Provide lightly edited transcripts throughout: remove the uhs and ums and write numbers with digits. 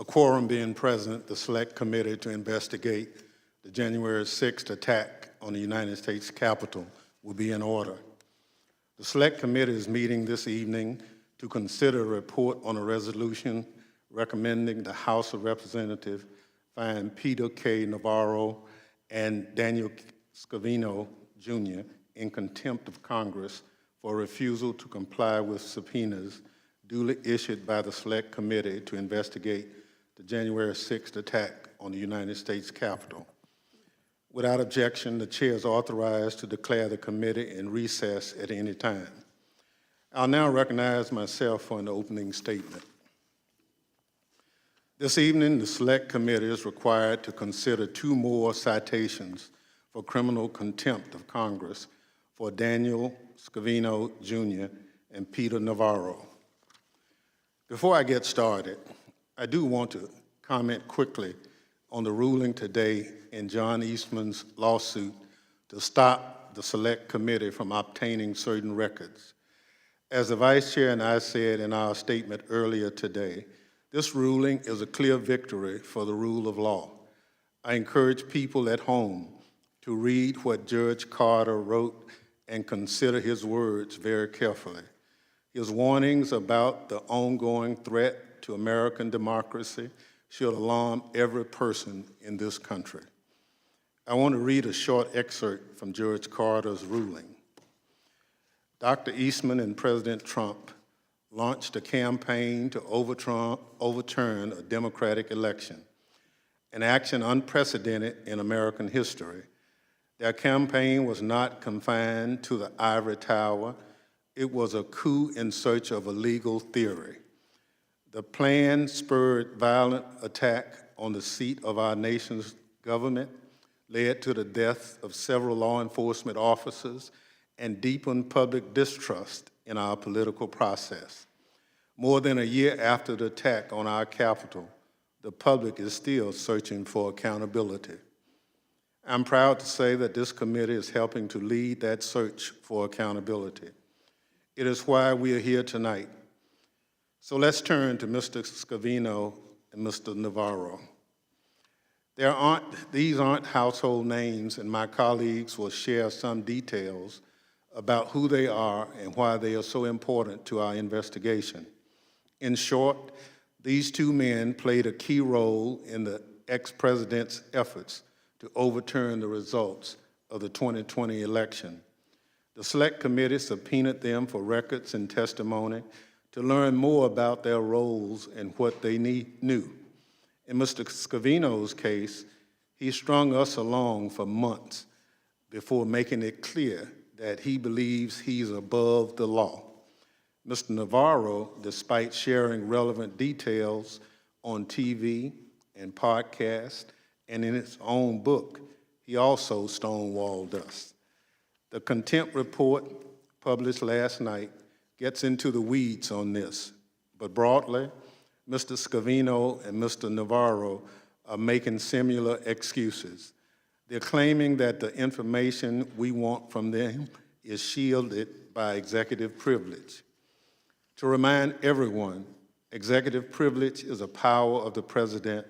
A quorum being present, the Select Committee to investigate the January 6th attack on the United States Capitol will be in order. The Select Committee is meeting this evening to consider a report on a resolution recommending the House of Representatives find Peter K. Navarro and Daniel Scavino, Jr. in contempt of Congress for refusal to comply with subpoenas duly issued by the Select Committee to investigate the January 6th attack on the United States Capitol. Without objection, the chair is authorized to declare the committee in recess at any time. I'll now recognize myself for an opening statement. This evening, the Select Committee is required to consider 2 more citations for criminal contempt of Congress for Daniel Scavino, Jr. and Peter Navarro. Before I get started, I do want to comment quickly on the ruling today in John Eastman's lawsuit to stop the Select Committee from obtaining certain records. As the Vice Chair and I said in our statement earlier today, this ruling is a clear victory for the rule of law. I encourage people at home to read what Judge Carter wrote and consider his words very carefully. His warnings about the ongoing threat to American democracy should alarm every person in this country. I want to read a short excerpt from Judge Carter's ruling. Dr. Eastman and President Trump launched a campaign to overturn a democratic election, an action unprecedented in American history. Their campaign was not confined to the ivory tower. It was a coup in search of a legal theory. The plan spurred violent attack on the seat of our nation's government, led to the death of several law enforcement officers, and deepened public distrust in our political process. More than a year after the attack on our Capitol, the public is still searching for accountability. I'm proud to say that this committee is helping to lead that search for accountability. It is why we are here tonight. So let's turn to Mr. Scavino and Mr. Navarro. These aren't household names, and my colleagues will share some details about who they are and why they are so important to our investigation. In short, these 2 men played a key role in the ex-president's efforts to overturn the results of the 2020 election. The Select Committee subpoenaed them for records and testimony to learn more about their roles and what they knew. In Mr. Scavino's case, he strung us along for months before making it clear that he believes he's above the law. Mr. Navarro, despite sharing relevant details on TV and podcasts and in his own book, he also stonewalled us. The contempt report published last night gets into the weeds on this, but broadly, Mr. Scavino and Mr. Navarro are making similar excuses. They're claiming that the information we want from them is shielded by executive privilege. To remind everyone, executive privilege is a power of the president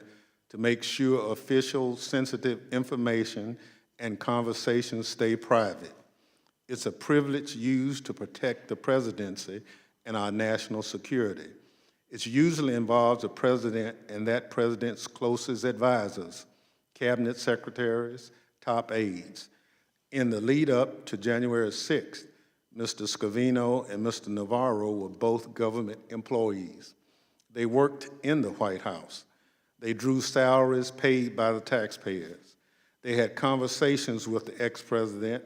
to make sure official sensitive information and conversations stay private. It's a privilege used to protect the presidency and our national security. It usually involves the president and that president's closest advisors, cabinet secretaries, top aides. In the lead up to January 6th, Mr. Scavino and Mr. Navarro were both government employees. They worked in the White House. They drew salaries paid by the taxpayers. They had conversations with the ex-president.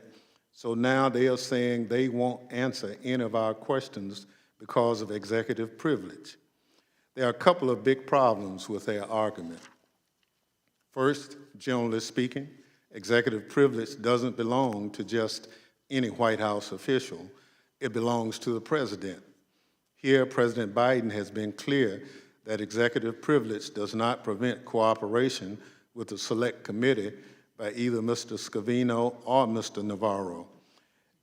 So now they are saying they won't answer any of our questions because of executive privilege. There are a couple of big problems with their argument. First, generally speaking, executive privilege doesn't belong to just any White House official. It belongs to the president. Here, President Biden has been clear that executive privilege does not prevent cooperation with the Select Committee by either Mr. Scavino or Mr. Navarro.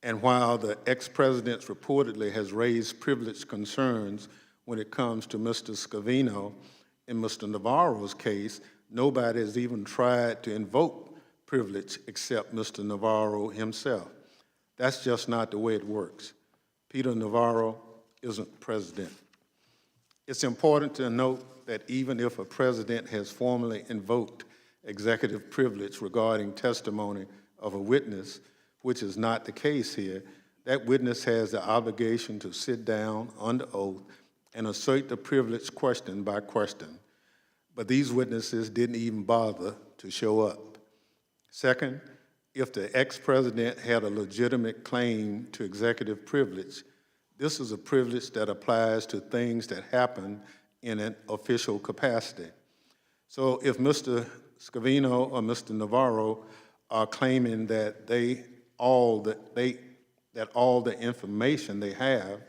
And while the ex-president reportedly has raised privilege concerns when it comes to Mr. Scavino, In Mr. Navarro's case, nobody has even tried to invoke privilege except Mr. Navarro himself. That's just not the way it works. Peter Navarro isn't president. It's important to note that even if a president has formally invoked executive privilege regarding testimony of a witness, which is not the case here, that witness has the obligation to sit down under oath and assert the privilege question by question. But these witnesses didn't even bother to show up. Second, if the ex-president had a legitimate claim to executive privilege, this is a privilege that applies to things that happen in an official capacity. So if Mr. Scavino or Mr. Navarro are claiming that all the information they have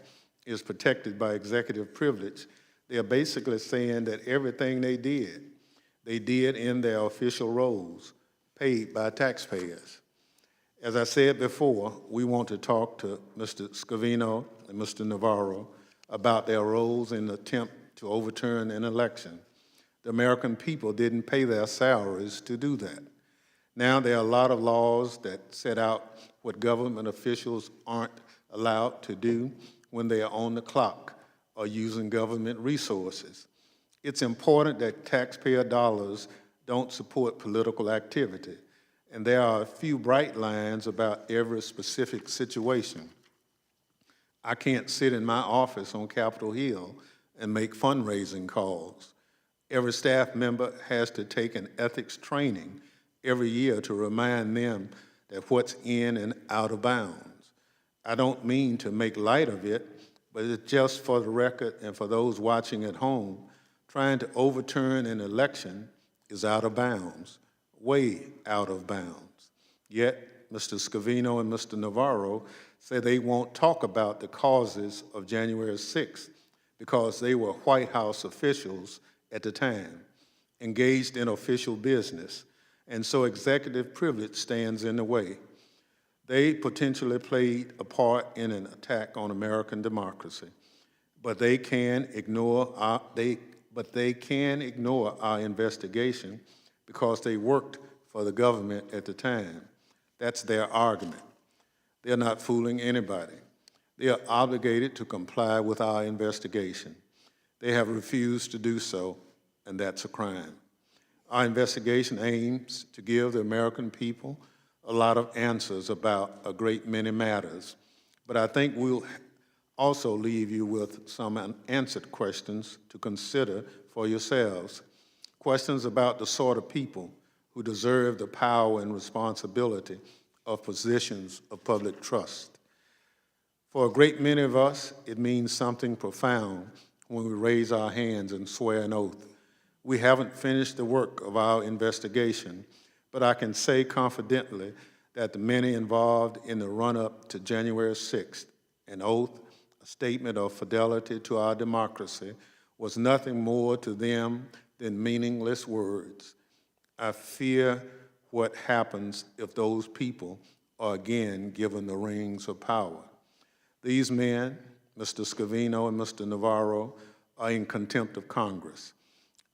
is protected by executive privilege, they are basically saying that everything they did in their official roles, paid by taxpayers. As I said before, we want to talk to Mr. Scavino and Mr. Navarro about their roles in the attempt to overturn an election. The American people didn't pay their salaries to do that. Now there are a lot of laws that set out what government officials aren't allowed to do when they are on the clock or using government resources. It's important that taxpayer dollars don't support political activity, and there are a few bright lines about every specific situation. I can't sit in my office on Capitol Hill and make fundraising calls. Every staff member has to take an ethics training every year to remind them that what's in and out of bounds. I don't mean to make light of it, but it's just for the record and for those watching at home, trying to overturn an election is out of bounds, way out of bounds. Yet, Mr. Scavino and Mr. Navarro say they won't talk about the causes of January 6th because they were White House officials at the time, engaged in official business, and so executive privilege stands in the way. They potentially played a part in an attack on American democracy, but they can ignore our investigation because they worked for the government at the time. That's their argument. They're not fooling anybody. They are obligated to comply with our investigation. They have refused to do so, and that's a crime. Our investigation aims to give the American people a lot of answers about a great many matters, but I think we'll also leave you with some unanswered questions to consider for yourselves. Questions about the sort of people who deserve the power and responsibility of positions of public trust. For a great many of us, it means something profound when we raise our hands and swear an oath. We haven't finished the work of our investigation, but I can say confidently that the many involved in the run-up to January 6th, an oath, a statement of fidelity to our democracy, was nothing more to them than meaningless words. I fear what happens if those people are again given the reins of power. These men, Mr. Scavino and Mr. Navarro, are in contempt of Congress.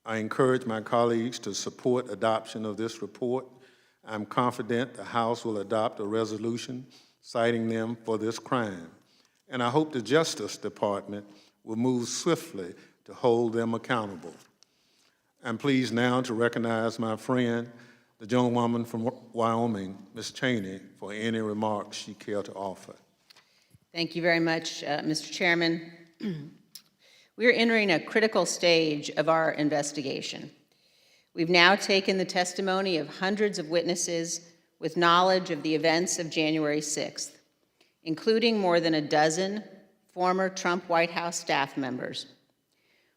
I encourage my colleagues to support adoption of this report. I'm confident the House will adopt a resolution citing them for this crime. And I hope the Justice Department will move swiftly to hold them accountable. I'm pleased now to recognize my friend, the gentlewoman from Wyoming, Ms. Cheney, for any remarks she cared to offer. Thank you very much, Mr. Chairman. We are entering a critical stage of our investigation. We've now taken the testimony of hundreds of witnesses with knowledge of the events of January 6th, including more than a dozen former Trump White House staff members.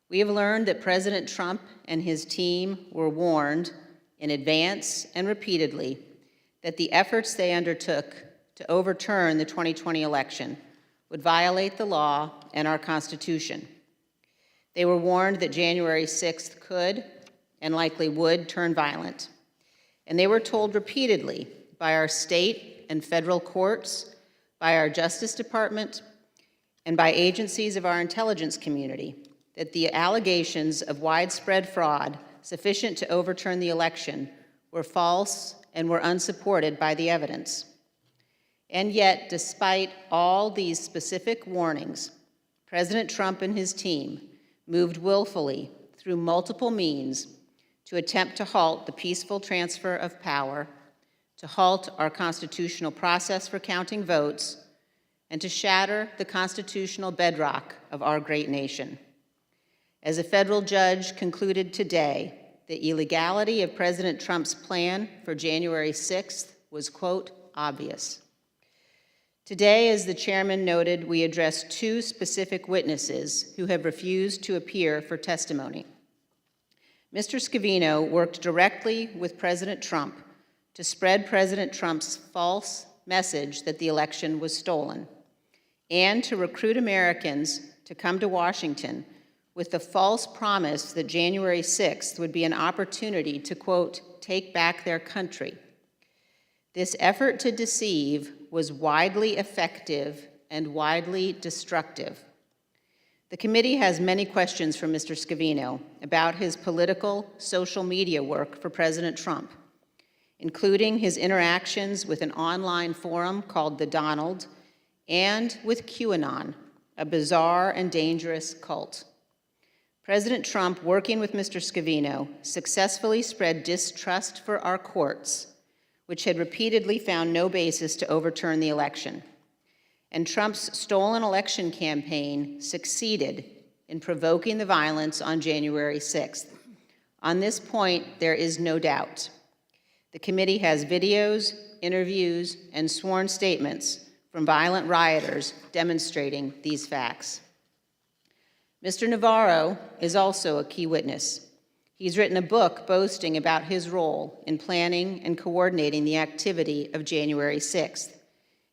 We have learned that President Trump and his team were warned in advance and repeatedly that the efforts they undertook to overturn the 2020 election would violate the law and our Constitution. They were warned that January 6th could and likely would turn violent. And they were told repeatedly by our state and federal courts, by our Justice Department, and by agencies of our intelligence community that the allegations of widespread fraud sufficient to overturn the election were false and were unsupported by the evidence. And yet, despite all these specific warnings, President Trump and his team moved willfully through multiple means to attempt to halt the peaceful transfer of power, to halt our constitutional process for counting votes, and to shatter the constitutional bedrock of our great nation. As a federal judge concluded today, the illegality of President Trump's plan for January 6th was, quote, obvious. Today, as the chairman noted, we address two specific witnesses who have refused to appear for testimony. Mr. Scavino worked directly with President Trump to spread President Trump's false message that the election was stolen, and to recruit Americans to come to Washington with the false promise that January 6th would be an opportunity to, quote, take back their country. This effort to deceive was widely effective and widely destructive. The committee has many questions for Mr. Scavino about his political social media work for President Trump, including his interactions with an online forum called The Donald and with QAnon, a bizarre and dangerous cult. President Trump, working with Mr. Scavino, successfully spread distrust for our courts, which had repeatedly found no basis to overturn the election. And Trump's stolen election campaign succeeded in provoking the violence on January 6th. On this point, there is no doubt. The committee has videos, interviews, and sworn statements from violent rioters demonstrating these facts. Mr. Navarro is also a key witness. He's written a book boasting about his role in planning and coordinating the activity of January 6th,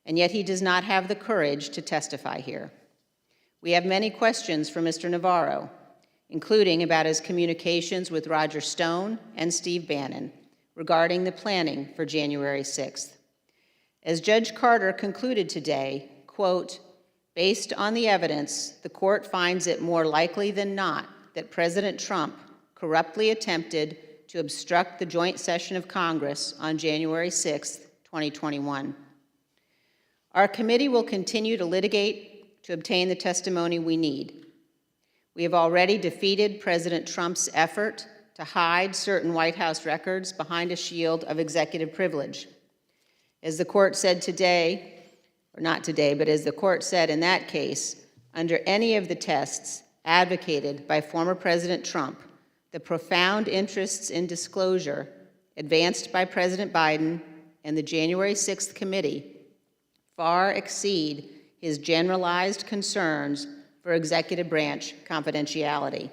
and yet he does not have the courage to testify here. We have many questions for Mr. Navarro, including about his communications with Roger Stone and Steve Bannon regarding the planning for January 6th. As Judge Carter concluded today, quote, based on the evidence, the court finds it more likely than not that President Trump corruptly attempted to obstruct the joint session of Congress on January 6, 2021. Our committee will continue to litigate to obtain the testimony we need. We have already defeated President Trump's effort to hide certain White House records behind a shield of executive privilege. As the court said today, or not today, but as the court said in that case, under any of the tests advocated by former President Trump, the profound interests in disclosure advanced by President Biden and the January 6th committee far exceed his generalized concerns for executive branch confidentiality.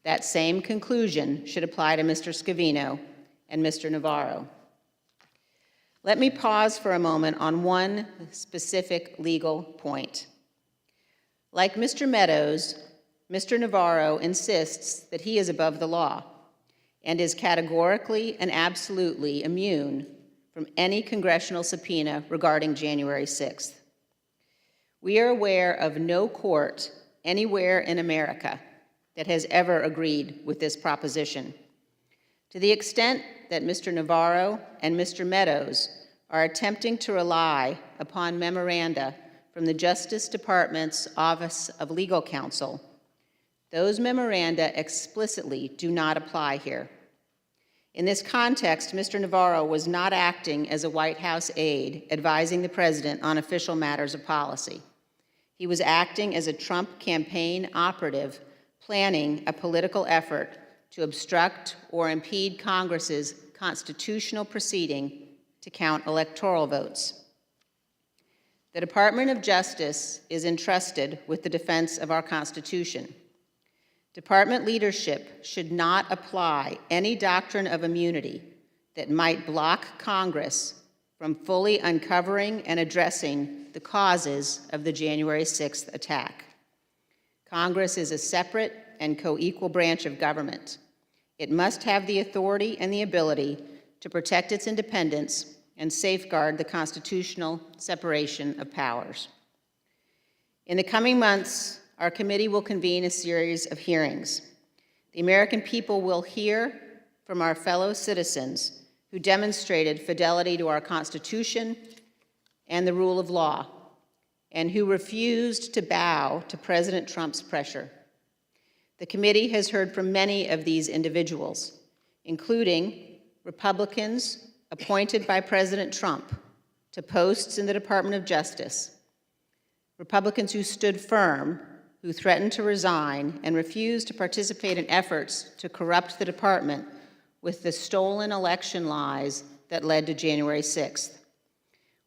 That same conclusion should apply to Mr. Scavino and Mr. Navarro. Let me pause for a moment on one specific legal point. Like Mr. Meadows, Mr. Navarro insists that he is above the law and is categorically and absolutely immune from any congressional subpoena regarding January 6th. We are aware of no court anywhere in America that has ever agreed with this proposition. To the extent that Mr. Navarro and Mr. Meadows are attempting to rely upon memoranda from the Justice Department's Office of Legal Counsel, those memoranda explicitly do not apply here. In this context, Mr. Navarro was not acting as a White House aide advising the president on official matters of policy. He was acting as a Trump campaign operative planning a political effort to obstruct or impede Congress's constitutional proceeding to count electoral votes. The Department of Justice is entrusted with the defense of our Constitution. Department leadership should not apply any doctrine of immunity that might block Congress from fully uncovering and addressing the causes of the January 6th attack. Congress is a separate and co-equal branch of government. It must have the authority and the ability to protect its independence and safeguard the constitutional separation of powers. In the coming months, our committee will convene a series of hearings. The American people will hear from our fellow citizens who demonstrated fidelity to our Constitution and the rule of law, and who refused to bow to President Trump's pressure. The committee has heard from many of these individuals, including Republicans appointed by President Trump to posts in the Department of Justice, Republicans who stood firm, who threatened to resign and refused to participate in efforts to corrupt the department with the stolen election lies that led to January 6th.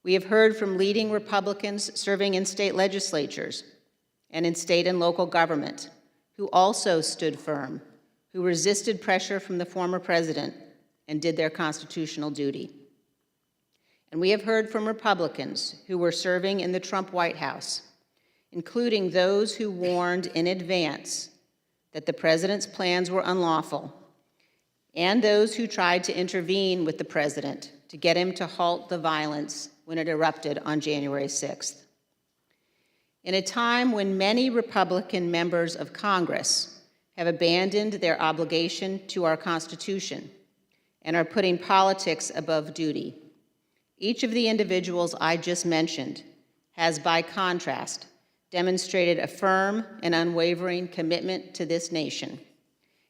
We have heard from leading Republicans serving in state legislatures and in state and local government who also stood firm, who resisted pressure from the former president and did their constitutional duty. And we have heard from Republicans who were serving in the Trump White House, including those who warned in advance that the president's plans were unlawful, and those who tried to intervene with the president to get him to halt the violence when it erupted on January 6th. In a time when many Republican members of Congress have abandoned their obligation to our Constitution and are putting politics above duty, each of the individuals I just mentioned has, by contrast, demonstrated a firm and unwavering commitment to this nation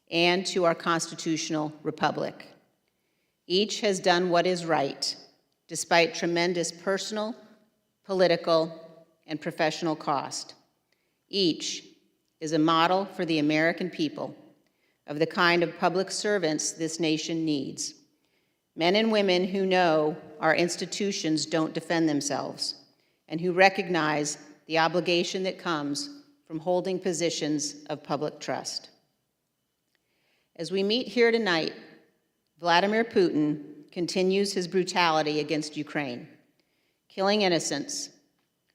and to our constitutional republic. Each has done what is right, despite tremendous personal, political, and professional cost. Each is a model for the American people of the kind of public servants this nation needs. Men and women who know our institutions don't defend themselves and who recognize the obligation that comes from holding positions of public trust. As we meet here tonight, Vladimir Putin continues his brutality against Ukraine, killing innocents,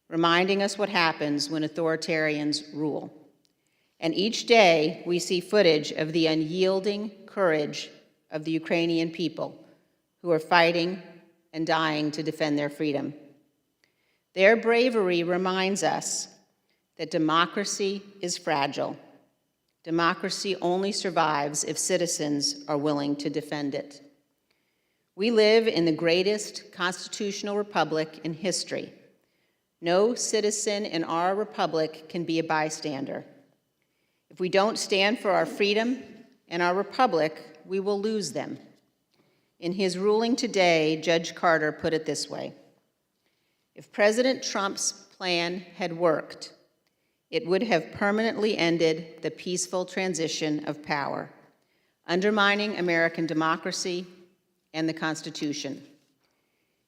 reminding us what happens when authoritarians rule. And each day we see footage of the unyielding courage of the Ukrainian people who are fighting and dying to defend their freedom. Their bravery reminds us that democracy is fragile. Democracy only survives if citizens are willing to defend it. We live in the greatest constitutional republic in history. No citizen in our republic can be a bystander. If we don't stand for our freedom and our republic, we will lose them. In his ruling today, Judge Carter put it this way: if President Trump's plan had worked, it would have permanently ended the peaceful transition of power, undermining American democracy and the Constitution.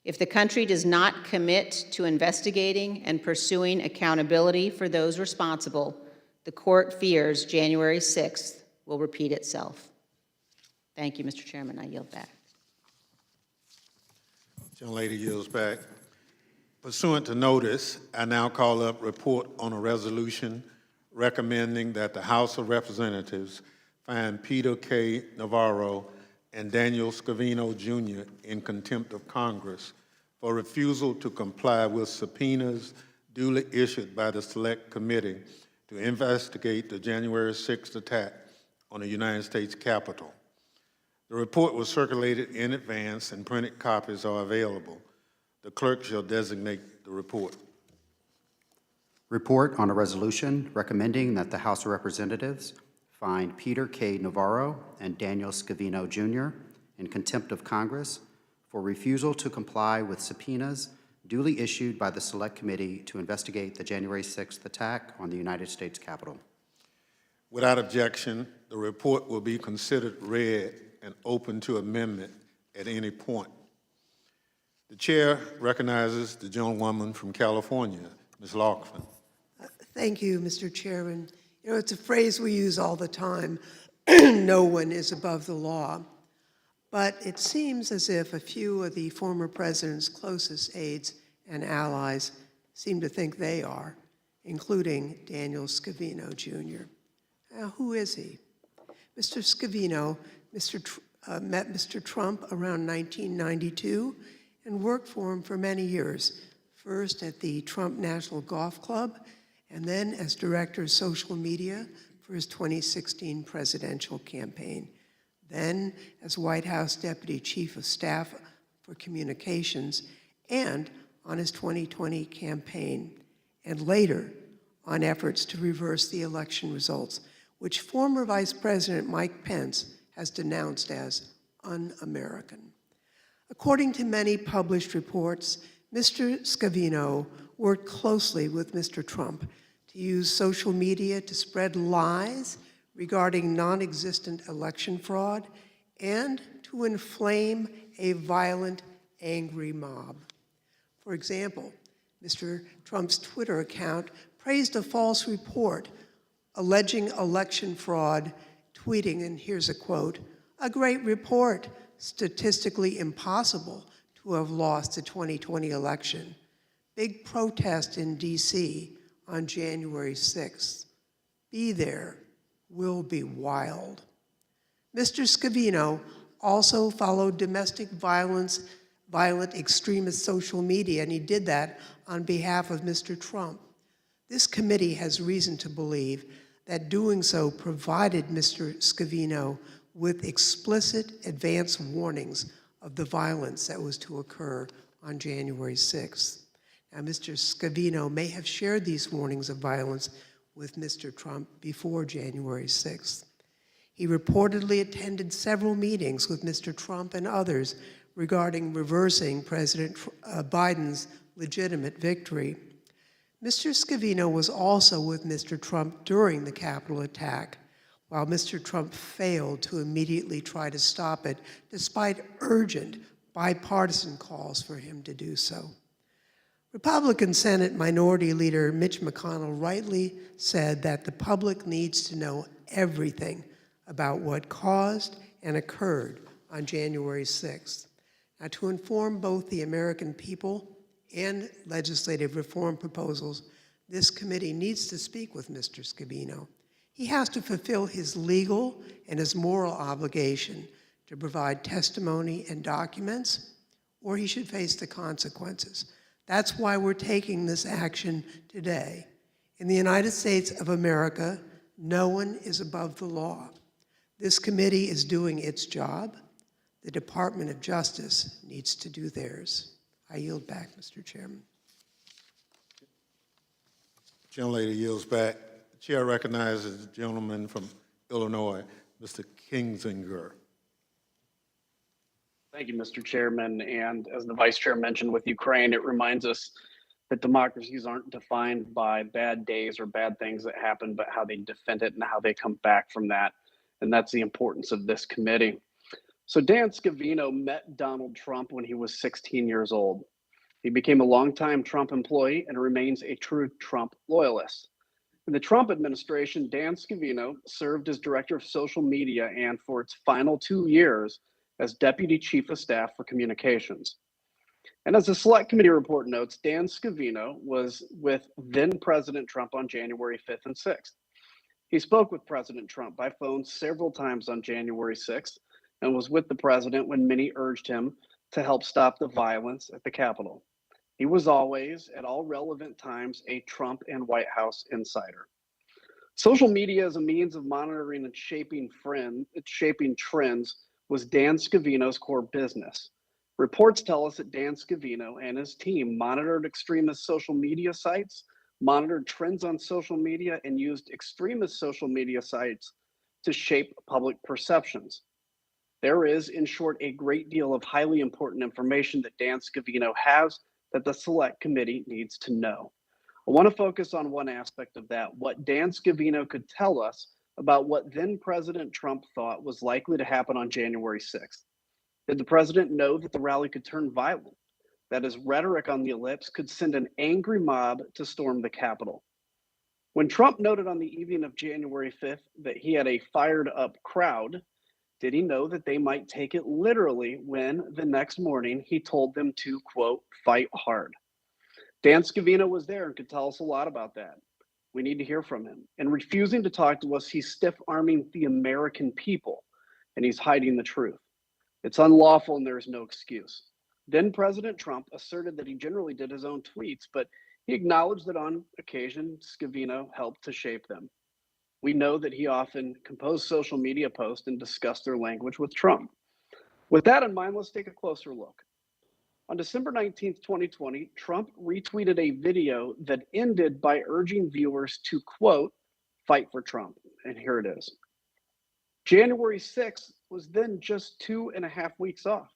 If the country does not commit to investigating and pursuing accountability for those responsible, the court fears January 6th will repeat itself. Thank you, Mr. Chairman. I yield back. Gentlelady yields back. Pursuant to notice, I now call up report on a resolution recommending that the House of Representatives find Peter K. Navarro and Daniel Scavino, Jr. in contempt of Congress for refusal to comply with subpoenas duly issued by the Select Committee to investigate the January 6th attack on the United States Capitol. The report was circulated in advance and printed copies are available. The clerk shall designate the report. Report on a resolution recommending that the House of Representatives find Peter K. Navarro and Daniel Scavino, Jr. in contempt of Congress for refusal to comply with subpoenas duly issued by the Select Committee to investigate the January 6th attack on the United States Capitol. Without objection, the report will be considered read and open to amendment at any point. The chair recognizes the gentlewoman from California, Ms. Laughlin. Thank you, Mr. Chairman. You know, it's a phrase we use all the time, no one is above the law. But it seems as if a few of the former president's closest aides and allies seem to think they are, including Daniel Scavino, Jr. Now, who is he? Mr. Scavino met Mr. Trump around 1992 and worked for him for many years, first at the Trump National Golf Club and then as director of social media for his 2016 presidential campaign, then as White House Deputy Chief of Staff for Communications, and on his 2020 campaign, and later on efforts to reverse the election results, which former Vice President Mike Pence has denounced as un-American. According to many published reports, Mr. Scavino worked closely with Mr. Trump to use social media to spread lies regarding non-existent election fraud and to inflame a violent, angry mob. For example, Mr. Trump's Twitter account praised a false report alleging election fraud, tweeting, and here's a quote, "A great report, statistically impossible to have lost the 2020 election. Big protest in DC on January 6th. Be there, will be wild." Mr. Scavino also followed domestic violent extremist social media, and he did that on behalf of Mr. Trump. This committee has reason to believe that doing so provided Mr. Scavino with explicit advance warnings of the violence that was to occur on January 6th. Now, Mr. Scavino may have shared these warnings of violence with Mr. Trump before January 6th. He reportedly attended several meetings with Mr. Trump and others regarding reversing President Biden's legitimate victory. Mr. Scavino was also with Mr. Trump during the Capitol attack, while Mr. Trump failed to immediately try to stop it, despite urgent bipartisan calls for him to do so. Republican Senate Minority Leader Mitch McConnell rightly said that the public needs to know everything about what caused and occurred on January 6th. Now, to inform both the American people and legislative reform proposals, this committee needs to speak with Mr. Scavino. He has to fulfill his legal and his moral obligation to provide testimony and documents, or he should face the consequences. That's why we're taking this action today. In the United States of America, no one is above the law. This committee is doing its job. The Department of Justice needs to do theirs. I yield back, Mr. Chairman. Gentlelady yields back. The chair recognizes the gentleman from Illinois, Mr. Kingsinger. Thank you, Mr. Chairman. And as the Vice Chair mentioned with Ukraine, it reminds us that democracies aren't defined by bad days or bad things that happen, but how they defend it and how they come back from that. And that's the importance of this committee. So Dan Scavino met Donald Trump when he was 16 years old. He became a longtime Trump employee and remains a true Trump loyalist. In the Trump administration, Dan Scavino served as director of social media and for its final 2 years as deputy chief of staff for communications. And as the select committee report notes, Dan Scavino was with then President Trump on January 5th and 6th. He spoke with President Trump by phone several times on January 6th and was with the president when many urged him to help stop the violence at the Capitol. He was always, at all relevant times, a Trump and White House insider. Social media as a means of monitoring and shaping trends was Dan Scavino's core business. Reports tell us that Dan Scavino and his team monitored extremist social media sites, monitored trends on social media, and used extremist social media sites to shape public perceptions. There is, in short, a great deal of highly important information that Dan Scavino has that the Select Committee needs to know. I want to focus on one aspect of that, what Dan Scavino could tell us about what then President Trump thought was likely to happen on January 6th. Did the president know that the rally could turn violent, that his rhetoric on the ellipse could send an angry mob to storm the Capitol? When Trump noted on the evening of January 5th that he had a fired up crowd, did he know that they might take it literally when the next morning he told them to, quote, fight hard? Dan Scavino was there and could tell us a lot about that. We need to hear from him. And refusing to talk to us, he's stiff-arming the American people, and he's hiding the truth. It's unlawful and there is no excuse. Then President Trump asserted that he generally did his own tweets, but He acknowledged that on occasion, Scavino helped to shape them. We know that he often composed social media posts and discussed their language with Trump. With that in mind, let's take a closer look. On December 19th, 2020, Trump retweeted a video that ended by urging viewers to, quote, fight for Trump. And here it is. January 6th was then just 2.5 weeks off.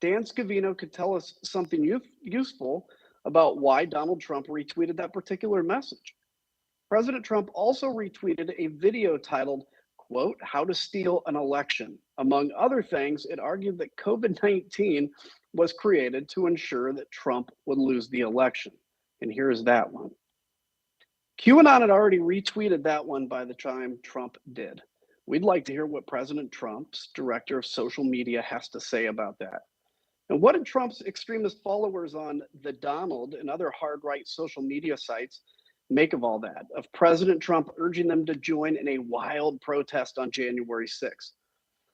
Dan Scavino could tell us something useful about why Donald Trump retweeted that particular message. President Trump also retweeted a video titled, quote, how to steal an election. Among other things, it argued that COVID-19 was created to ensure that Trump would lose the election. And here's that one. QAnon had already retweeted that one by the time Trump did. We'd like to hear what President Trump's director of social media has to say about that. And what did Trump's extremist followers on The Donald and other hard-right social media sites make of all that, of President Trump urging them to join in a wild protest on January 6th?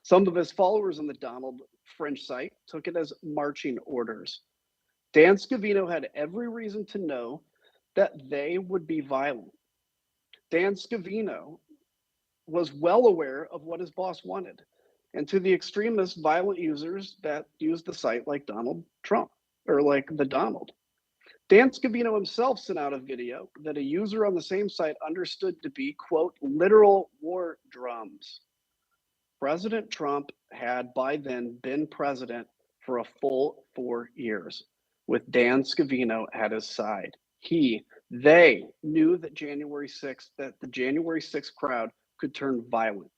Some of his followers on the Donald Fringe site took it as marching orders. Dan Scavino had every reason to know that they would be violent. Dan Scavino was well aware of what his boss wanted. And to the extremist violent users that used the site like Donald Trump, or like the Donald, Dan Scavino himself sent out a video that a user on the same site understood to be, quote, literal war drums. President Trump had by then been president for a full 4 years with Dan Scavino at his side. They knew that the January 6th crowd could turn violent.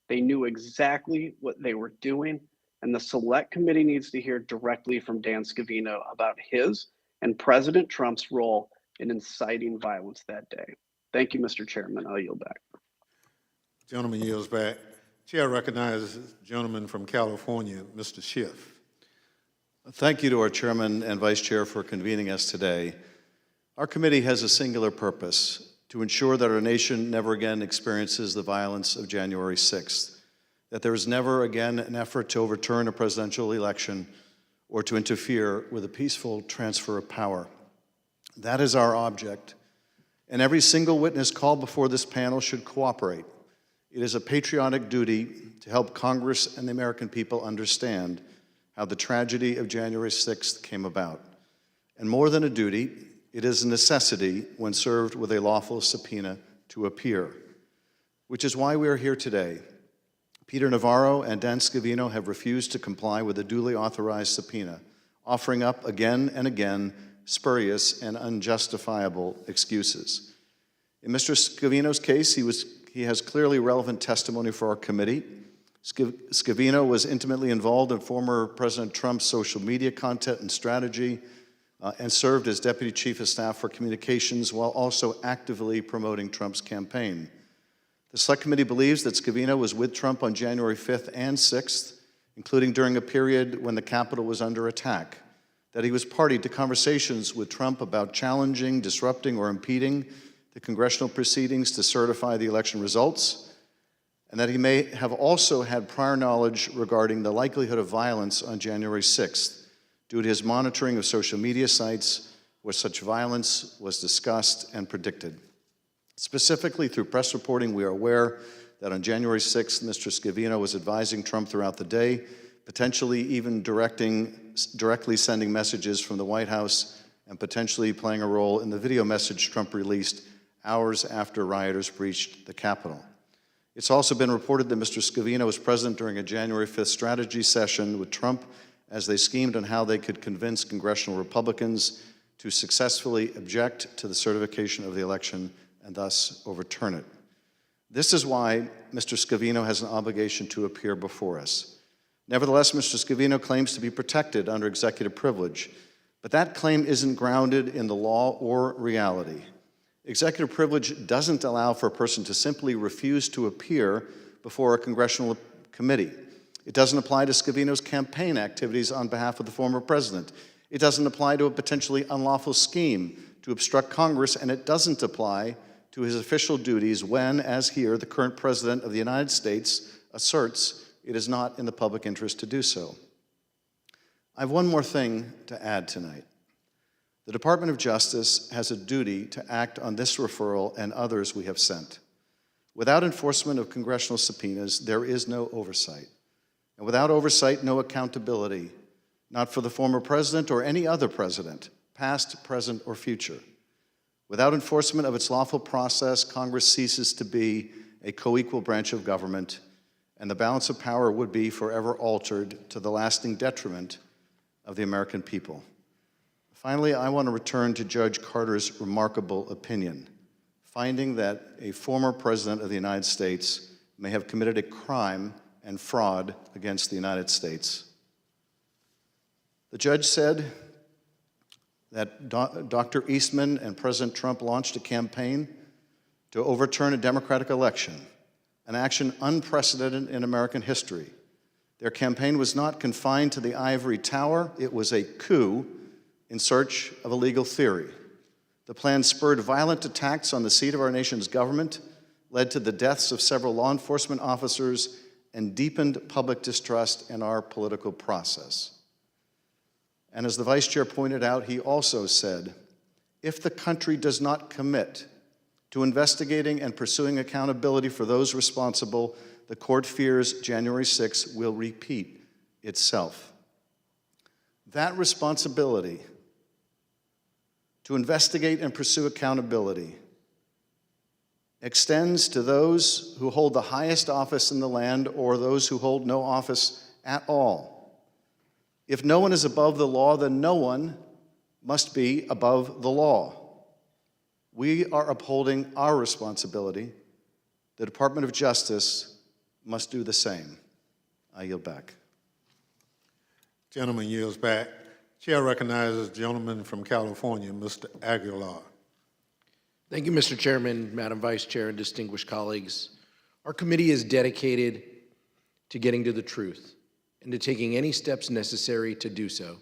They knew exactly what they were doing, and the select committee needs to hear directly from Dan Scavino about his and President Trump's role in inciting violence that day. Thank you, Mr. Chairman. I'll yield back. Gentleman yields back. Chair recognizes the gentleman from California, Mr. Schiff. Thank you to our chairman and vice chair for convening us today. Our committee has a singular purpose: to ensure that our nation never again experiences the violence of January 6th, that there is never again an effort to overturn a presidential election or to interfere with a peaceful transfer of power. That is our object, and every single witness called before this panel should cooperate. It is a patriotic duty to help Congress and the American people understand how the tragedy of January 6th came about. And more than a duty, it is a necessity when served with a lawful subpoena to appear, which is why we are here today. Peter Navarro and Dan Scavino have refused to comply with a duly authorized subpoena, offering up again and again spurious and unjustifiable excuses. In Mr. Scavino's case, he has clearly relevant testimony for our committee. Scavino was intimately involved in former President Trump's social media content and strategy, and served as Deputy Chief of Staff for Communications while also actively promoting Trump's campaign. The Select Committee believes that Scavino was with Trump on January 5th and 6th, including during a period when the Capitol was under attack, that he was party to conversations with Trump about challenging, disrupting, or impeding the congressional proceedings to certify the election results, and that he may have also had prior knowledge regarding the likelihood of violence on January 6th, due to his monitoring of social media sites where such violence was discussed and predicted. Specifically, through press reporting, we are aware that on January 6th, Mr. Scavino was advising Trump throughout the day, potentially even directly sending messages from the White House and potentially playing a role in the video message Trump released hours after rioters breached the Capitol. It's also been reported that Mr. Scavino was present during a January 5th strategy session with Trump as they schemed on how they could convince congressional Republicans to successfully object to the certification of the election and thus overturn it. This is why Mr. Scavino has an obligation to appear before us. Nevertheless, Mr. Scavino claims to be protected under executive privilege, but that claim isn't grounded in the law or reality. Executive privilege doesn't allow for a person to simply refuse to appear before a congressional committee. It doesn't apply to Scavino's campaign activities on behalf of the former president. It doesn't apply to a potentially unlawful scheme to obstruct Congress, and it doesn't apply to his official duties when, as here, the current president of the United States asserts it is not in the public interest to do so. I have one more thing to add tonight. The Department of Justice has a duty to act on this referral and others we have sent. Without enforcement of congressional subpoenas, there is no oversight. And without oversight, no accountability, not for the former president or any other president, past, present, or future. Without enforcement of its lawful process, Congress ceases to be a co-equal branch of government, and the balance of power would be forever altered to the lasting detriment of the American people. Finally, I want to return to Judge Carter's remarkable opinion, finding that a former president of the United States may have committed a crime and fraud against the United States. The judge said that Dr. Eastman and President Trump launched a campaign to overturn a democratic election, an action unprecedented in American history. Their campaign was not confined to the ivory tower. It was a coup in search of a legal theory. The plan spurred violent attacks on the seat of our nation's government, led to the deaths of several law enforcement officers, and deepened public distrust in our political process. And as the vice chair pointed out, he also said, if the country does not commit to investigating and pursuing accountability for those responsible, the court fears January 6 will repeat itself. That responsibility to investigate and pursue accountability extends to those who hold the highest office in the land or those who hold no office at all. If no one is above the law, then no one must be above the law. We are upholding our responsibility. The Department of Justice must do the same. I yield back. Gentleman yields back. Chair recognizes the gentleman from California, Mr. Aguilar. Thank you, Mr. Chairman, Madam Vice Chair, and distinguished colleagues. Our committee is dedicated to getting to the truth and to taking any steps necessary to do so.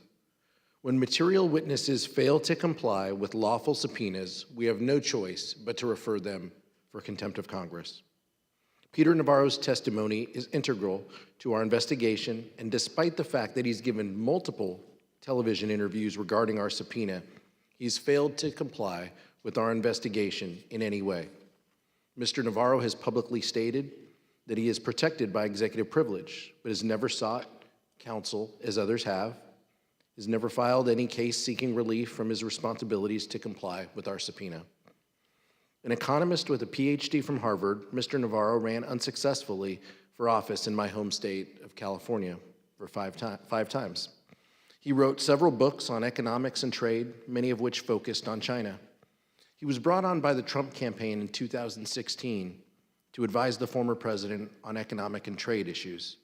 When material witnesses fail to comply with lawful subpoenas, we have no choice but to refer them for contempt of Congress. Peter Navarro's testimony is integral to our investigation, and despite the fact that he's given multiple television interviews regarding our subpoena, he's failed to comply with our investigation in any way. Mr. Navarro has publicly stated that he is protected by executive privilege, but has never sought counsel, as others have, has never filed any case seeking relief from his responsibilities to comply with our subpoena. An economist with a PhD from Harvard, Mr. Navarro ran unsuccessfully for office in my home state of California for five times. He wrote several books on economics and trade, many of which focused on China. He was brought on by the Trump campaign in 2016 to advise the former president on economic and trade issues.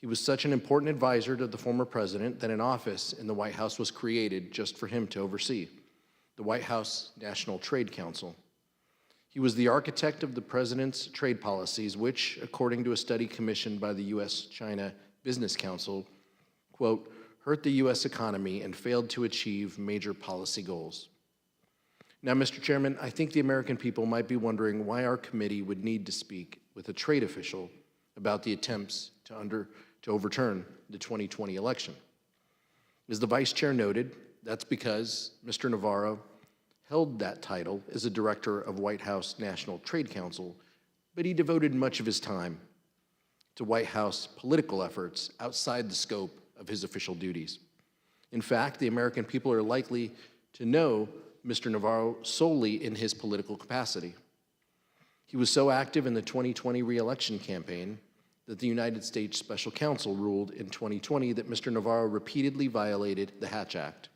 He was such an important advisor to the former president that an office in the White House was created just for him to oversee, the White House National Trade Council. He was the architect of the president's trade policies, which, according to a study commissioned by the U.S.-China Business Council, quote, hurt the U.S. economy and failed to achieve major policy goals. Now, Mr. Chairman, I think the American people might be wondering why our committee would need to speak with a trade official about the attempts to overturn the 2020 election. As the Vice Chair noted, that's because Mr. Navarro held that title as a director of White House National Trade Council, but he devoted much of his time to White House political efforts outside the scope of his official duties. In fact, the American people are likely to know Mr. Navarro solely in his political capacity. He was so active in the 2020 re-election campaign that the United States Special Counsel ruled in 2020 that Mr. Navarro repeatedly violated the Hatch Act.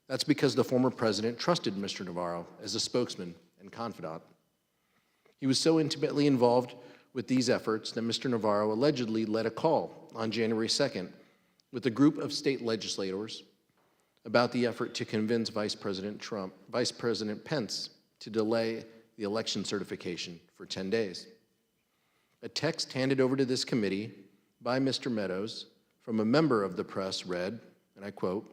That's because the former president trusted Mr. Navarro as a spokesman and confidant. He was so intimately involved with these efforts that Mr. Navarro allegedly led a call on January 2nd with a group of state legislators about the effort to convince Vice President Pence to delay the election certification for 10 days. A text handed over to this committee by Mr. Meadows from a member of the press read, and I quote,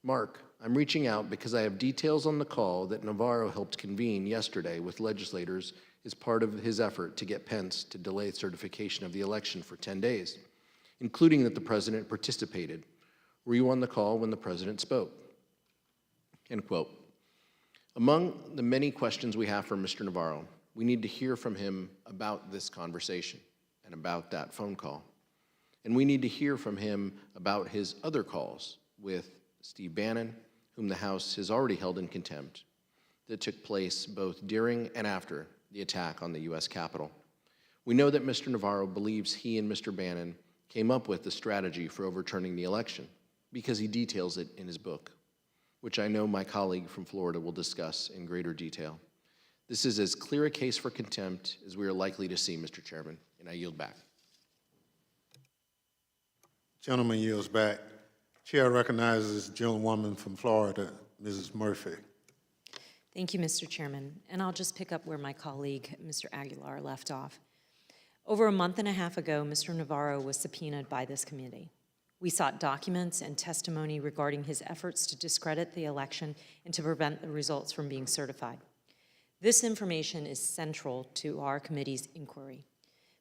"Mark, I'm reaching out because I have details on the call that Navarro helped convene yesterday with legislators as part of his effort to get Pence to delay certification of the election for 10 days, including that the president participated. Were you on the call when the president spoke?" end quote. Among the many questions we have for Mr. Navarro, we need to hear from him about this conversation and about that phone call. And we need to hear from him about his other calls with Steve Bannon, whom the House has already held in contempt, that took place both during and after the attack on the U.S. Capitol. We know that Mr. Navarro believes he and Mr. Bannon came up with the strategy for overturning the election because he details it in his book, which I know my colleague from Florida will discuss in greater detail. This is as clear a case for contempt as we are likely to see, Mr. Chairman, and I yield back. Gentleman yields back. Chair recognizes gentlewoman from Florida, Mrs. Murphy. Thank you, Mr. Chairman. And I'll just pick up where my colleague, Mr. Aguilar, left off. Over a month and a half ago, Mr. Navarro was subpoenaed by this committee. We sought documents and testimony regarding his efforts to discredit the election and to prevent the results from being certified. This information is central to our committee's inquiry.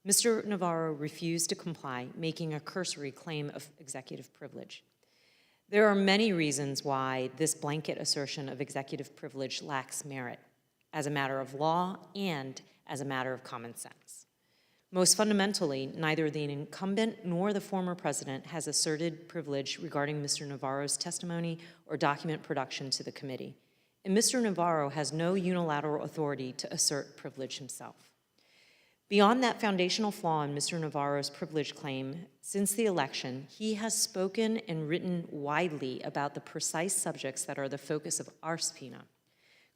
Mr. Navarro refused to comply, making a cursory claim of executive privilege. There are many reasons why this blanket assertion of executive privilege lacks merit, as a matter of law and as a matter of common sense. Most fundamentally, neither the incumbent nor the former president has asserted privilege regarding Mr. Navarro's testimony or document production to the committee, and Mr. Navarro has no unilateral authority to assert privilege himself. Beyond that foundational flaw in Mr. Navarro's privilege claim, since the election, he has spoken and written widely about the precise subjects that are the focus of our subpoena.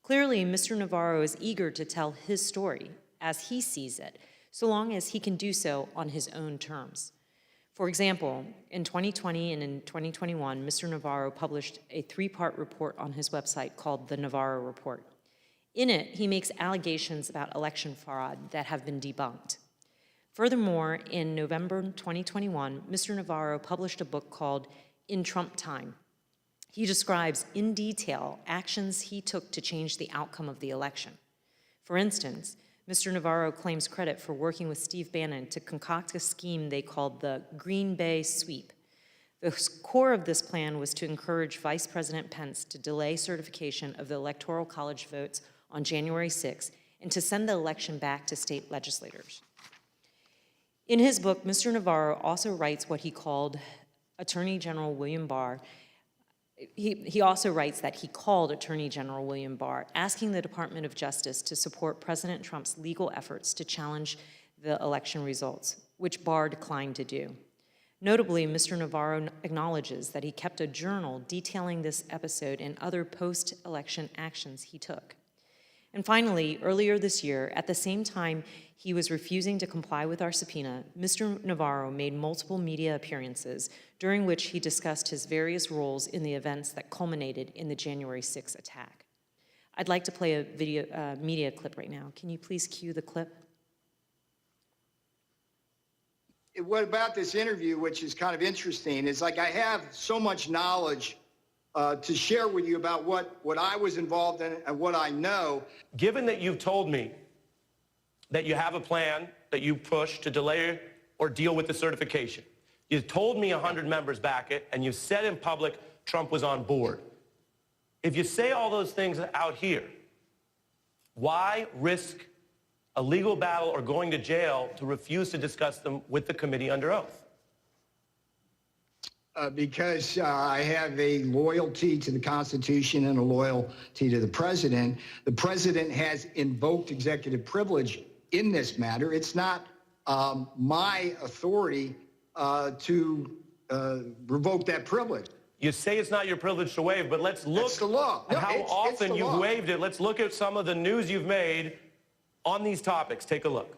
Clearly, Mr. Navarro is eager to tell his story as he sees it, so long as he can do so on his own terms. For example, in 2020 and in 2021, Mr. Navarro published a 3-part report on his website called the Navarro Report. In it, he makes allegations about election fraud that have been debunked. Furthermore, in November 2021, Mr. Navarro published a book called In Trump Time. He describes in detail actions he took to change the outcome of the election. For instance, Mr. Navarro claims credit for working with Steve Bannon to concoct a scheme they called the Green Bay Sweep. The core of this plan was to encourage Vice President Pence to delay certification of the Electoral College votes on January 6 and to send the election back to state legislators. In his book, Mr. Navarro also writes what he called Attorney General William Barr. He also writes that he called Attorney General William Barr, asking the Department of Justice to support President Trump's legal efforts to challenge the election results, which Barr declined to do. Notably, Mr. Navarro acknowledges that he kept a journal detailing this episode and other post-election actions he took. And finally, earlier this year, at the same time he was refusing to comply with our subpoena, Mr. Navarro made multiple media appearances during which he discussed his various roles in the events that culminated in the January 6 attack. I'd like to play a media clip right now. Can you please cue the clip? What about this interview, which is kind of interesting, is like I have so much knowledge to share with you about what I was involved in and what I know. Given that you've told me that you have a plan that you push to delay or deal with the certification, you've told me 100 members back it, and you said in public Trump was on board. If you say all those things out here, why risk a legal battle or going to jail to refuse to discuss them with the committee under oath? Because I have a loyalty to the Constitution and a loyalty to the president. The president has invoked executive privilege in this matter. It's not my authority to revoke that privilege. You say it's not your privilege to waive, but let's look That's the law. No, at how it's often the you've law. waived it. Let's look at some of the news you've made on these topics. Take a look.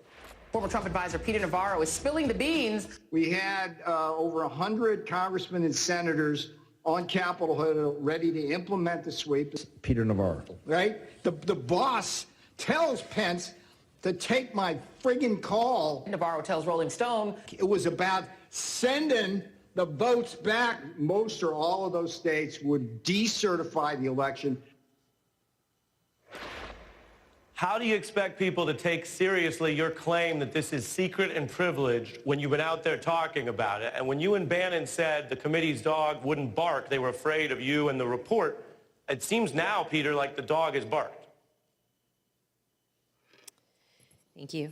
Former Trump advisor Peter Navarro is spilling the beans. We had over 100 congressmen and senators on Capitol Hill ready to implement the sweep. Peter Navarro. Right? The boss tells Pence to take my friggin' call. Navarro tells Rolling Stone It was about sending the votes back. Most or all of those states would decertify the election. How do you expect people to take seriously your claim that this is secret and privileged when you've been out there talking about it? And when you and Bannon said the committee's dog wouldn't bark, they were afraid of you and the report, It seems now, Peter, like the dog has barked. Thank you.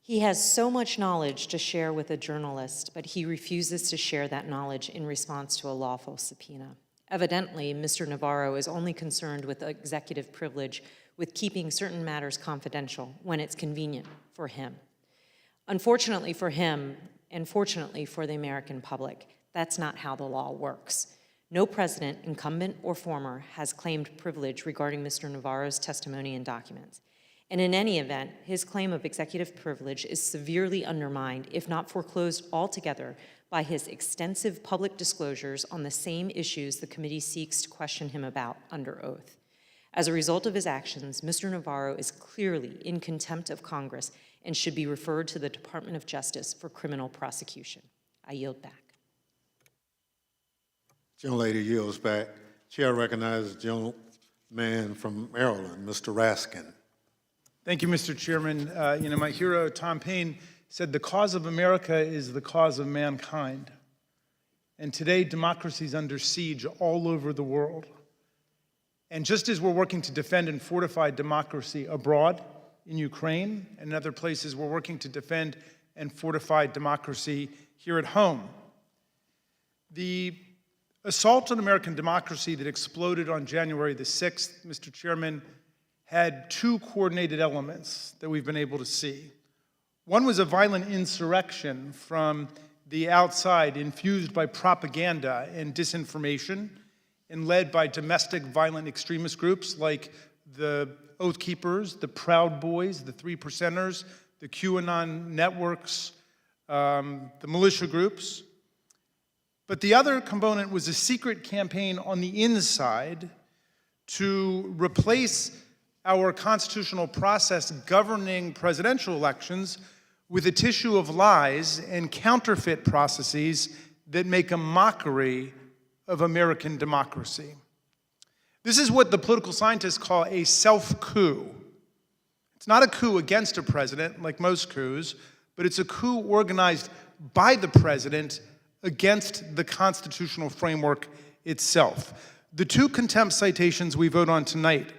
He has so much knowledge to share with a journalist, but he refuses to share that knowledge in response to a lawful subpoena. Evidently, Mr. Navarro is only concerned with executive privilege with keeping certain matters confidential when it's convenient for him. Unfortunately for him, and fortunately for the American public, that's not how the law works. No president, incumbent or former, has claimed privilege regarding Mr. Navarro's testimony and documents. And in any event, his claim of executive privilege is severely undermined, if not foreclosed altogether, by his extensive public disclosures on the same issues the committee seeks to question him about under oath. As a result of his actions, Mr. Navarro is clearly in contempt of Congress and should be referred to the Department of Justice for criminal prosecution. I yield back. Gentlelady yields back. Chair recognizes the gentleman from Maryland, Mr. Raskin. Thank you, Mr. Chairman. My hero, Tom Paine, said the cause of America is the cause of mankind. And today, democracy is under siege all over the world. And just as we're working to defend and fortify democracy abroad, in Ukraine and other places, we're working to defend and fortify democracy here at home. The assault on American democracy that exploded on January the 6th, Mr. Chairman, had two coordinated elements that we've been able to see. One was a violent insurrection from the outside, infused by propaganda and disinformation, and led by domestic violent extremist groups like the Oath Keepers, the Proud Boys, the Three Percenters, the QAnon networks, the militia groups. But the other component was a secret campaign on the inside to replace our constitutional process governing presidential elections with a tissue of lies and counterfeit processes that make a mockery of American democracy. This is what the political scientists call a self-coup. It's not a coup against a president, like most coups, but it's a coup organized by the president against the constitutional framework itself. The two contempt citations we vote on tonight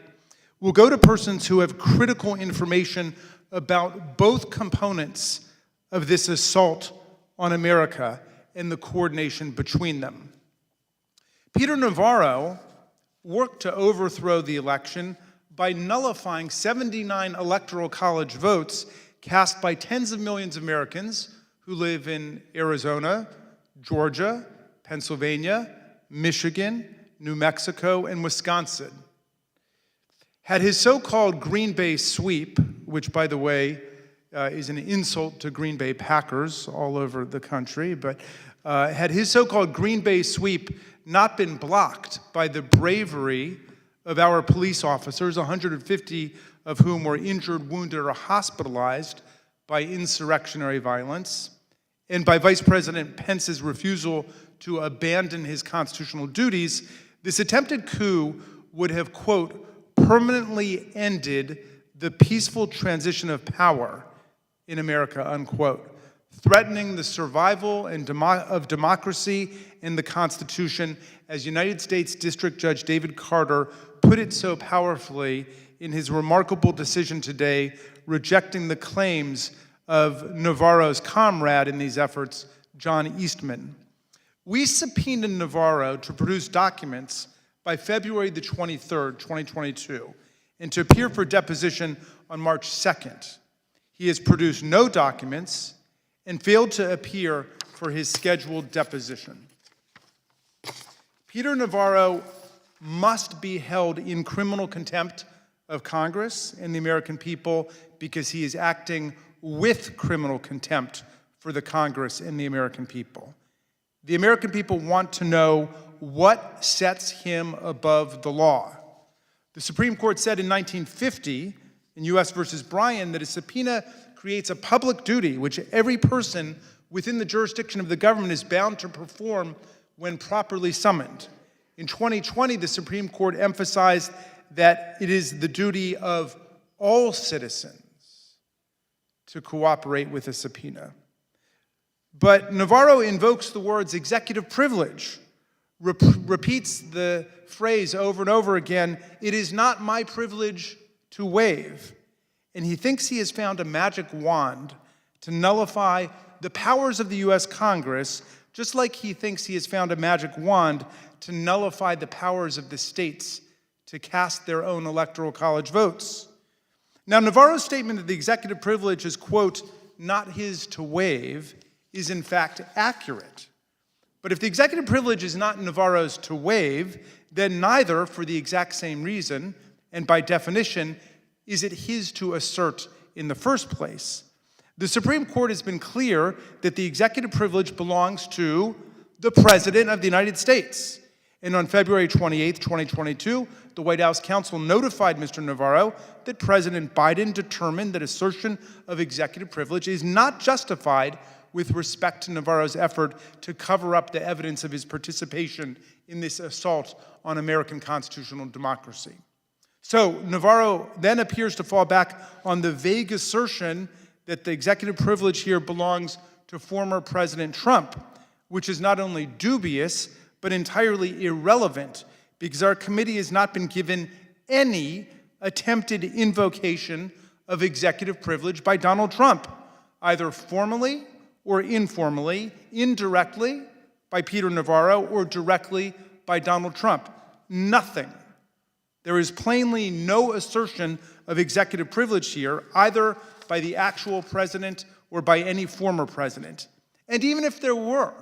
will go to persons who have critical information about both components of this assault on America and the coordination between them. Peter Navarro worked to overthrow the election by nullifying 79 electoral college votes cast by tens of millions of Americans who live in Arizona, Georgia, Pennsylvania, Michigan, New Mexico, and Wisconsin. Had his so-called Green Bay sweep, which, by the way, is an insult to Green Bay Packers all over the country, but had his so-called Green Bay sweep not been blocked by the bravery of our police officers, 150 of whom were injured, wounded, or hospitalized by insurrectionary violence, and by Vice President Pence's refusal to abandon his constitutional duties, this attempted coup would have, quote, permanently ended the peaceful transition of power in America, unquote, threatening the survival of democracy and the Constitution, as United States District Judge David Carter put it so powerfully in his remarkable decision today, rejecting the claims of Navarro's comrade in these efforts, John Eastman. We subpoenaed Navarro to produce documents by February the 23rd, 2022, and to appear for deposition on March 2nd. He has produced no documents and failed to appear for his scheduled deposition. Peter Navarro must be held in criminal contempt of Congress and the American people because he is acting with criminal contempt for the Congress and the American people. The American people want to know what sets him above the law. The Supreme Court said in 1950, in U.S. versus Bryan, that a subpoena creates a public duty which every person within the jurisdiction of the government is bound to perform when properly summoned. In 2020, the Supreme Court emphasized that it is the duty of all citizens to cooperate with a subpoena. But Navarro invokes the words executive privilege repeats the phrase over and over again, "It is not my privilege to waive." And he thinks he has found a magic wand to nullify the powers of the U.S. Congress, just like he thinks he has found a magic wand to nullify the powers of the states to cast their own electoral college votes. Now, Navarro's statement that the executive privilege is, quote, "not his to waive," is in fact accurate. But if the executive privilege is not Navarro's to waive, then neither, for the exact same reason, and by definition, is it his to assert in the first place. The Supreme Court has been clear that the executive privilege belongs to the President of the United States. And on February 28, 2022, the White House counsel notified Mr. Navarro that President Biden determined that assertion of executive privilege is not justified with respect to Navarro's effort to cover up the evidence of his participation in this assault on American constitutional democracy. So Navarro then appears to fall back on the vague assertion that the executive privilege here belongs to former President Trump, which is not only dubious, but entirely irrelevant, because our committee has not been given any attempted invocation of executive privilege by Donald Trump, either formally or informally, indirectly by Peter Navarro, or directly by Donald Trump. Nothing. There is plainly no assertion of executive privilege here, either by the actual president or by any former president. And even if there were,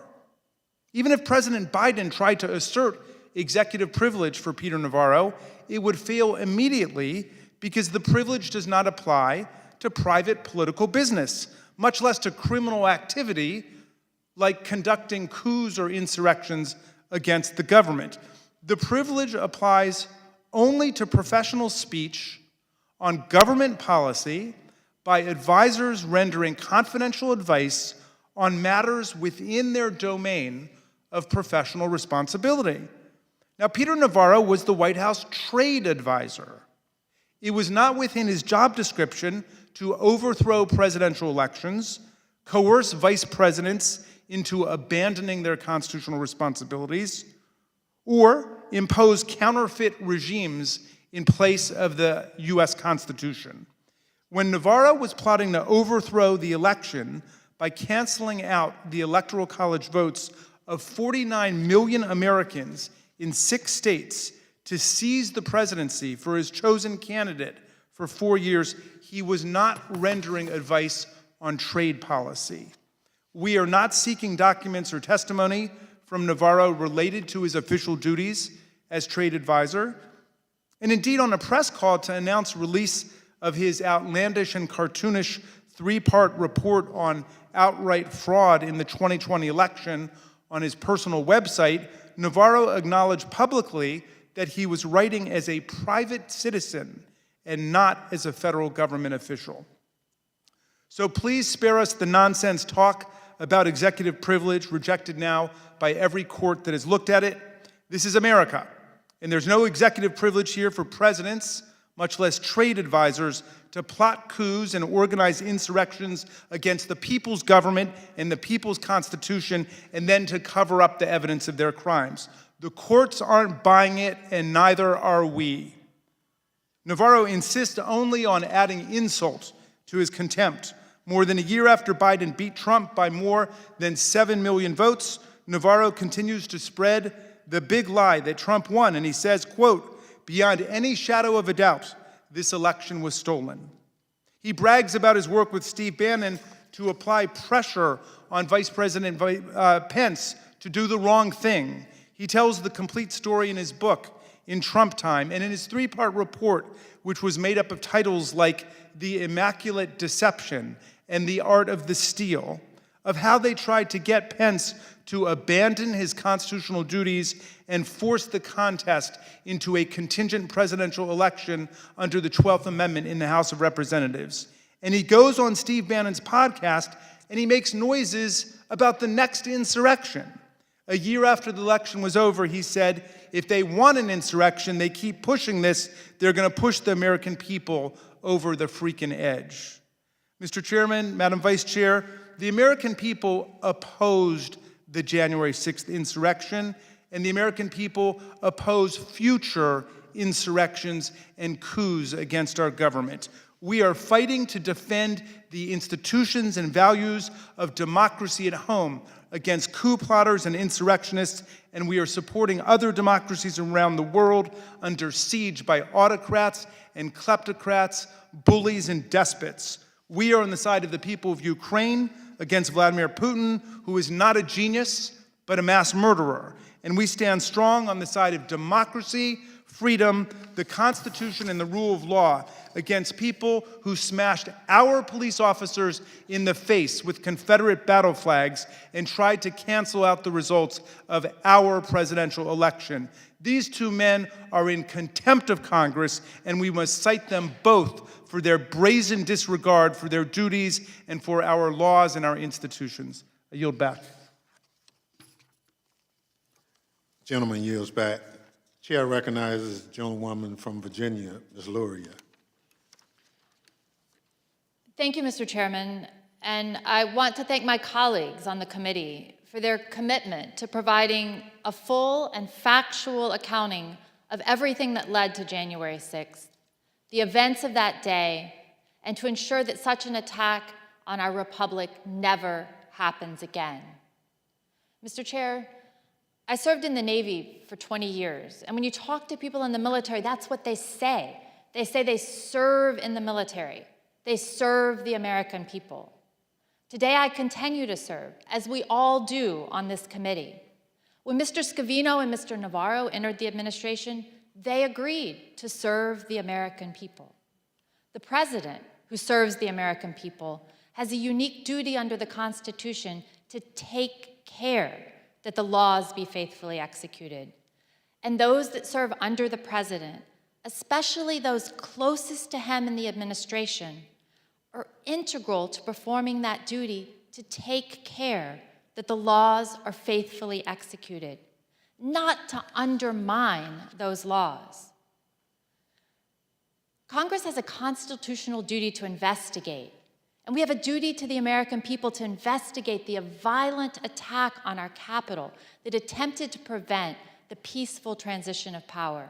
even if President Biden tried to assert executive privilege for Peter Navarro, it would fail immediately because the privilege does not apply to private political business, much less to criminal activity like conducting coups or insurrections against the government. The privilege applies only to professional speech on government policy by advisors rendering confidential advice on matters within their domain of professional responsibility. Now, Peter Navarro was the White House trade advisor. It was not within his job description to overthrow presidential elections, coerce vice presidents into abandoning their constitutional responsibilities, or impose counterfeit regimes in place of the U.S. Constitution. When Navarro was plotting to overthrow the election by canceling out the Electoral College votes of 49 million Americans in 6 states to seize the presidency for his chosen candidate for 4 years, he was not rendering advice on trade policy. We are not seeking documents or testimony from Navarro related to his official duties as trade advisor. And indeed, on a press call to announce release of his outlandish and cartoonish 3-part report on outright fraud in the 2020 election on his personal website, Navarro acknowledged publicly that he was writing as a private citizen and not as a federal government official. So please spare us the nonsense talk about executive privilege, rejected now by every court that has looked at it. This is America, and there's no executive privilege here for presidents, much less trade advisors, to plot coups and organize insurrections against the people's government and the people's constitution, and then to cover up the evidence of their crimes. The courts aren't buying it, and neither are we. Navarro insists only on adding insult to his contempt. More than a year after Biden beat Trump by more than 7 million votes, Navarro continues to spread the big lie that Trump won, and he says, quote, "Beyond any shadow of a doubt, this election was stolen." He brags about his work with Steve Bannon to apply pressure on Vice President Pence to do the wrong thing. He tells the complete story in his book, In Trump Time, and in his 3-part report, which was made up of titles like The Immaculate Deception and The Art of the Steal, of how they tried to get Pence to abandon his constitutional duties and force the contest into a contingent presidential election under the 12th Amendment in the House of Representatives. And he goes on Steve Bannon's podcast and he makes noises about the next insurrection. A year after the election was over, he said, if they want an insurrection, they keep pushing this, they're going to push the American people over the freaking edge. Mr. Chairman, Madam Vice Chair, the American people opposed the January 6th insurrection, and the American people oppose future insurrections and coups against our government. We are fighting to defend the institutions and values of democracy at home against coup plotters and insurrectionists, and we are supporting other democracies around the world under siege by autocrats and kleptocrats, bullies and despots. We are on the side of the people of Ukraine against Vladimir Putin, who is not a genius, but a mass murderer. And we stand strong on the side of democracy, freedom, the Constitution, and the rule of law against people who smashed our police officers in the face with Confederate battle flags and tried to cancel out the results of our presidential election. These two men are in contempt of Congress, and we must cite them both for their brazen disregard for their duties and for our laws and our institutions. I yield back. Gentleman yields back. Chair recognizes the gentlewoman from Virginia, Ms. Luria. Thank you, Mr. Chairman, and I want to thank my colleagues on the committee for their commitment to providing a full and factual accounting of everything that led to January 6th, the events of that day, and to ensure that such an attack on our republic never happens again. Mr. Chair, I served in the Navy for 20 years, and when you talk to people in the military, that's what they say. They say they serve in the military. They serve the American people. Today, I continue to serve, as we all do on this committee. When Mr. Scavino and Mr. Navarro entered the administration, they agreed to serve the American people. The president, who serves the American people, has a unique duty under the Constitution to take care that the laws be faithfully executed. And those that serve under the president, especially those closest to him in the administration, are integral to performing that duty to take care that the laws are faithfully executed, not to undermine those laws. Congress has a constitutional duty to investigate, and we have a duty to the American people to investigate the violent attack on our Capitol that attempted to prevent the peaceful transition of power.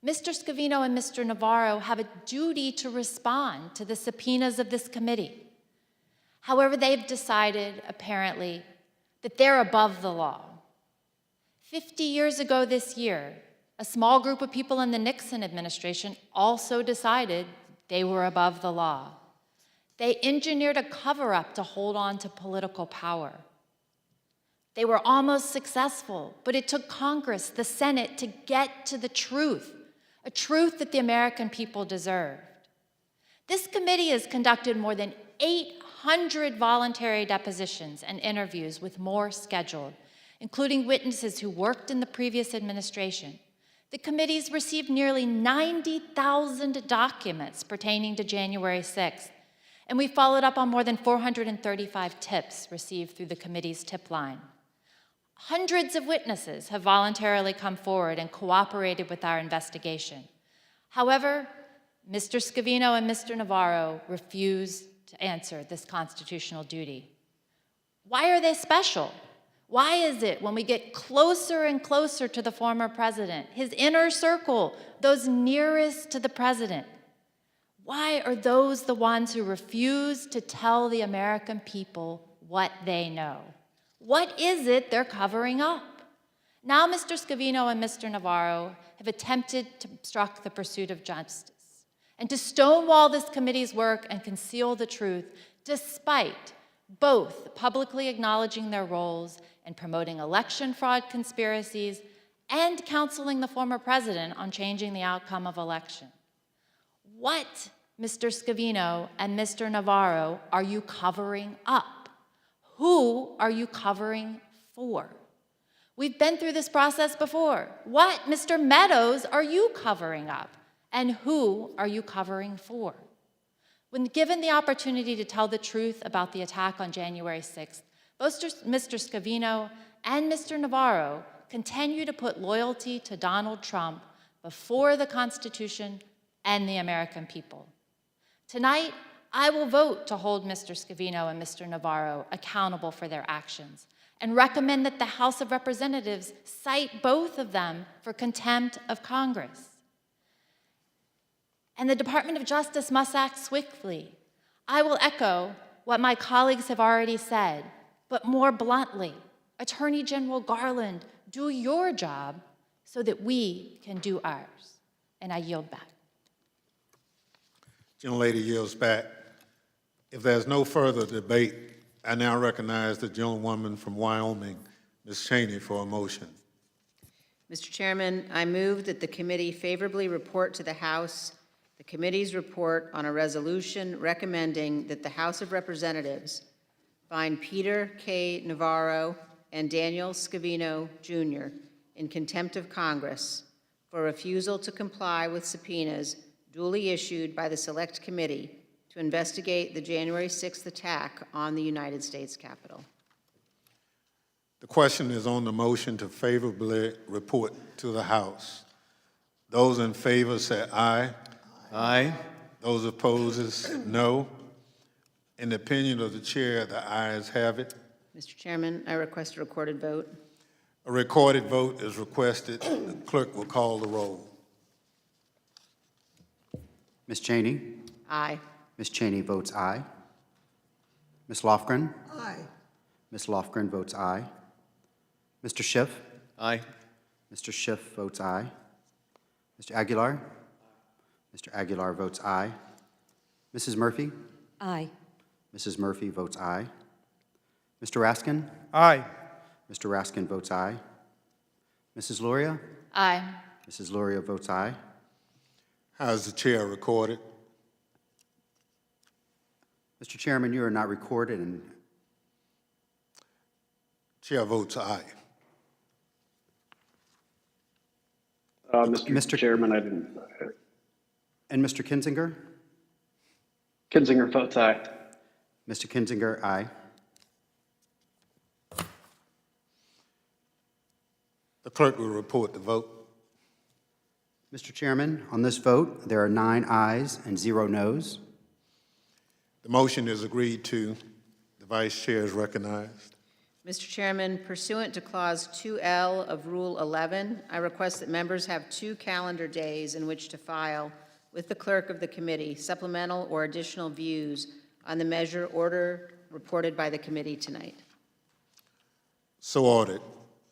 Mr. Scavino and Mr. Navarro have a duty to respond to the subpoenas of this committee. However, they've decided, apparently, that they're above the law. 50 years ago this year, a small group of people in the Nixon administration also decided they were above the law. They engineered a cover-up to hold on to political power. They were almost successful, but it took Congress, the Senate, to get to the truth, a truth that the American people deserved. This committee has conducted more than 800 voluntary depositions and interviews, with more scheduled, including witnesses who worked in the previous administration. The committee's received nearly 90,000 documents pertaining to January 6th, and we followed up on more than 435 tips received through the committee's tip line. Hundreds of witnesses have voluntarily come forward and cooperated with our investigation. However, Mr. Scavino and Mr. Navarro refuse to answer this constitutional duty. Why are they special? Why is it when we get closer and closer to the former president, his inner circle, those nearest to the president, why are those the ones who refuse to tell the American people what they know? What is it they're covering up? Now Mr. Scavino and Mr. Navarro have attempted to obstruct the pursuit of justice and to stonewall this committee's work and conceal the truth, despite both publicly acknowledging their roles in promoting election fraud conspiracies and counseling the former president on changing the outcome of election. What, Mr. Scavino and Mr. Navarro, are you covering up? Who are you covering for? We've been through this process before. What, Mr. Meadows, are you covering up? And who are you covering for? When given the opportunity to tell the truth about the attack on January 6th, both Mr. Scavino and Mr. Navarro continue to put loyalty to Donald Trump before the Constitution and the American people. Tonight, I will vote to hold Mr. Scavino and Mr. Navarro accountable for their actions, and recommend that the House of Representatives cite both of them for contempt of Congress. And the Department of Justice must act swiftly. I will echo what my colleagues have already said, but more bluntly, Attorney General Garland, do your job so that we can do ours. And I yield back. Gentlelady yields back. If there's no further debate, I now recognize the gentlewoman from Wyoming, Ms. Cheney, for a motion. Mr. Chairman, I move that the committee favorably report to the House the committee's report on a resolution recommending that the House of Representatives find Peter K. Navarro and Daniel Scavino, Jr. in contempt of Congress for refusal to comply with subpoenas duly issued by the Select Committee to investigate the January 6th attack on the United States Capitol. The question is on the motion to favorably report to the House. Those in favor say aye. Aye. Those opposed is no. In the opinion of the chair, the ayes have it. Mr. Chairman, I request a recorded vote. A recorded vote is requested. The clerk will call the roll. Ms. Cheney? Aye. Ms. Cheney votes aye. Ms. Lofgren? Aye. Ms. Lofgren votes aye. Mr. Schiff? Aye. Mr. Schiff votes aye. Mr. Aguilar? Mr. Aguilar votes aye. Mrs. Murphy? Aye. Mrs. Murphy votes aye. Mr. Raskin? Aye. Mr. Raskin votes aye. Mrs. Luria? Aye. Mrs. Luria votes aye. How is the chair recorded? Mr. Chairman, you are not recorded, and Chair votes aye. Mr. Chairman, I didn't. and Mr. Kinzinger? Kinzinger votes aye. Mr. Kinzinger, aye. The clerk will report the vote. Mr. Chairman, on this vote, there are 9 ayes and 0 noes. The motion is agreed to. The vice chair is recognized. Mr. Chairman, pursuant to Clause 2L of Rule 11, I request that members have 2 calendar days in which to file with the clerk of the committee supplemental or additional views on the measure order reported by the committee tonight. So ordered.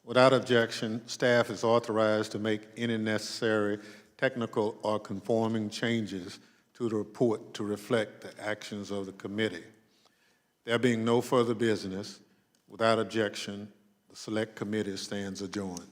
Without objection, staff is authorized to make any necessary technical or conforming changes to the report to reflect the actions of the committee. There being no further business, without objection, the Select Committee stands adjourned.